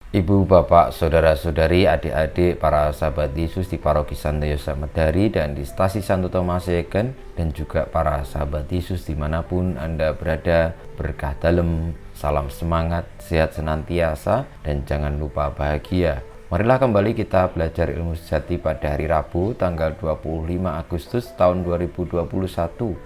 Ibu, bapak, saudara-saudari, adik-adik, para sahabat Yesus di Paroki Santo Yosef Medari dan di Stasi Santo Thomas Egen, dan juga para sahabat Yesus dimanapun Anda berada, berkah dalam, salam semangat, sehat senantiasa, dan jangan lupa bahagia. Marilah kembali kita belajar ilmu sejati pada hari Rabu tanggal 25 Agustus tahun 2021,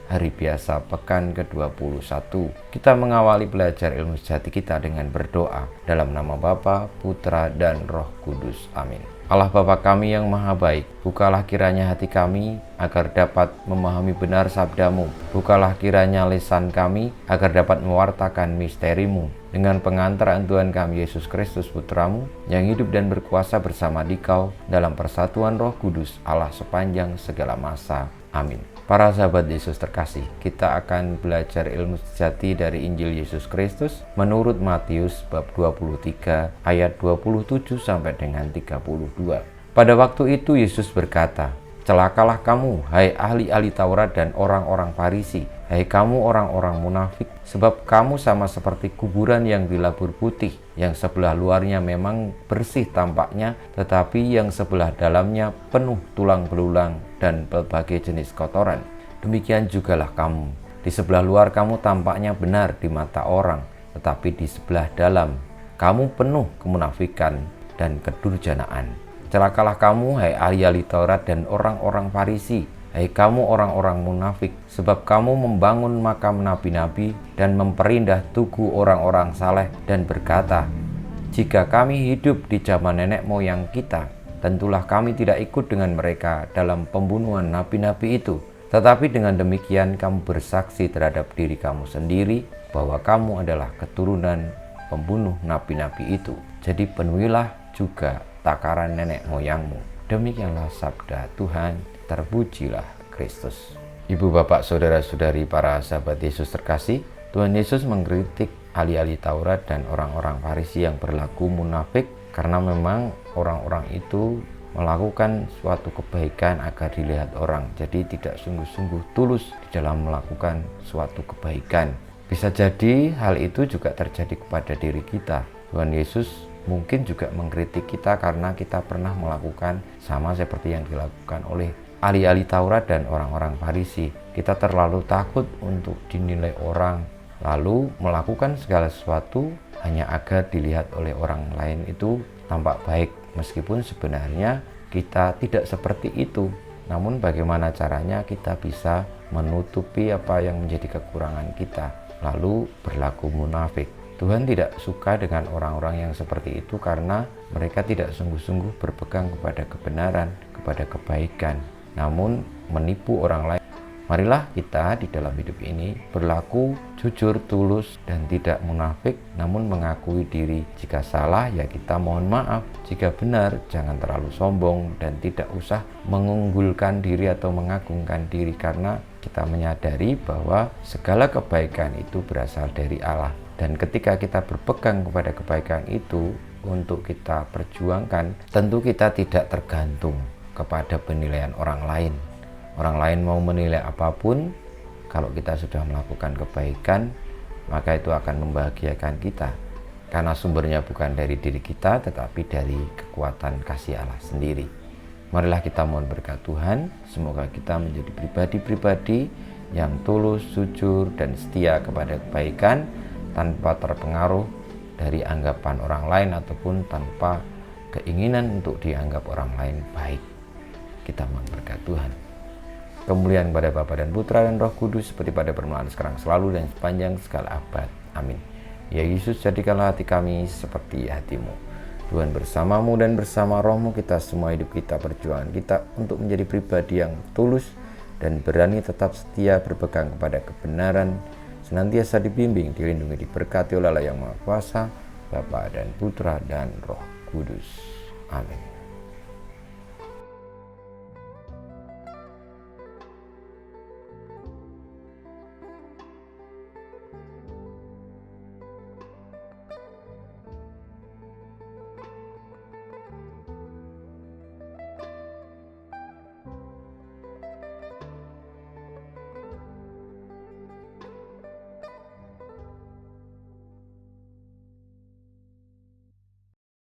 hari biasa pekan ke-21. Kita mengawali belajar ilmu sejati kita dengan berdoa dalam nama Bapa, Putra, dan Roh Kudus. Amin. Allah Bapa kami yang maha baik, bukalah kiranya hati kami agar dapat memahami benar sabdamu. Bukalah kiranya lisan kami agar dapat mewartakan misterimu. Dengan pengantaran Tuhan kami Yesus Kristus Putramu, yang hidup dan berkuasa bersama Dikau dalam persatuan Roh Kudus Allah sepanjang segala masa. Amin. Para sahabat Yesus terkasih, kita akan belajar ilmu sejati dari Injil Yesus Kristus menurut Matius bab 23 ayat 27 sampai dengan 32. Pada waktu itu Yesus berkata, "Celakalah kamu, hai ahli-ahli Taurat dan orang-orang Farisi, hai kamu orang-orang munafik, sebab kamu sama seperti kuburan yang dilabur putih, yang sebelah luarnya memang bersih tampaknya, tetapi yang sebelah dalamnya penuh tulang belulang dan berbagai jenis kotoran. Demikian jugalah kamu. Di sebelah luar kamu tampaknya benar di mata orang, tetapi di sebelah dalam kamu penuh kemunafikan dan kedurjanaan. Celakalah kamu, hai ahli-ahli Taurat dan orang-orang Farisi, hai kamu orang-orang munafik, sebab kamu membangun makam nabi-nabi dan memperindah tugu orang-orang saleh dan berkata, jika kami hidup di zaman nenek moyang kita, tentulah kami tidak ikut dengan mereka dalam pembunuhan nabi-nabi itu. Tetapi dengan demikian kamu bersaksi terhadap diri kamu sendiri bahwa kamu adalah keturunan pembunuh nabi-nabi itu. Jadi penuhilah juga takaran nenek moyangmu." Demikianlah sabda Tuhan, terpujilah Kristus. Ibu, bapak, saudara-saudari, para sahabat Yesus terkasih, Tuhan Yesus mengkritik ahli-ahli Taurat dan orang-orang Farisi yang berlaku munafik karena memang orang-orang itu melakukan suatu kebaikan agar dilihat orang, jadi tidak sungguh-sungguh tulus di dalam melakukan suatu kebaikan. Bisa jadi hal itu juga terjadi kepada diri kita. Tuhan Yesus mungkin juga mengkritik kita karena kita pernah melakukan sama seperti yang dilakukan oleh ahli-ahli Taurat dan orang-orang Farisi. Kita terlalu takut untuk dinilai orang, lalu melakukan segala sesuatu hanya agar dilihat oleh orang lain itu tampak baik. Meskipun sebenarnya kita tidak seperti itu, namun bagaimana caranya kita bisa menutupi apa yang menjadi kekurangan kita, lalu berlaku munafik. Tuhan tidak suka dengan orang-orang yang seperti itu karena mereka tidak sungguh-sungguh berpegang kepada kebenaran, kepada kebaikan, namun menipu orang lain. Marilah kita di dalam hidup ini berlaku jujur, tulus, dan tidak munafik, namun mengakui diri. Jika salah, ya kita mohon maaf. Jika benar, jangan terlalu sombong dan tidak usah mengunggulkan diri atau mengagungkan diri, karena kita menyadari bahwa segala kebaikan itu berasal dari Allah. Dan ketika kita berpegang kepada kebaikan itu untuk kita perjuangkan, tentu kita tidak tergantung kepada penilaian orang lain. Orang lain mau menilai apapun, kalau kita sudah melakukan kebaikan, maka itu akan membahagiakan kita. Karena sumbernya bukan dari diri kita, tetapi dari kekuatan kasih Allah sendiri. Marilah kita mohon berkat Tuhan, semoga kita menjadi pribadi-pribadi yang tulus, jujur, dan setia kepada kebaikan, tanpa terpengaruh dari anggapan orang lain ataupun tanpa keinginan untuk dianggap orang lain baik. Kita mohon berkat Tuhan. Kemuliaan kepada Bapa dan Putra dan Roh Kudus seperti pada permulaan, sekarang, selalu, dan sepanjang segala abad. Amin. Ya Yesus, jadikanlah hati kami seperti hati-Mu. Tuhan bersamamu dan bersama rohmu, kita semua hidup kita, perjuangan kita untuk menjadi pribadi yang tulus dan berani tetap setia berpegang kepada kebenaran, senantiasa dibimbing, dilindungi, diberkati oleh Allah yang Maha Kuasa, Bapa dan Putra dan Roh Kudus. Amin.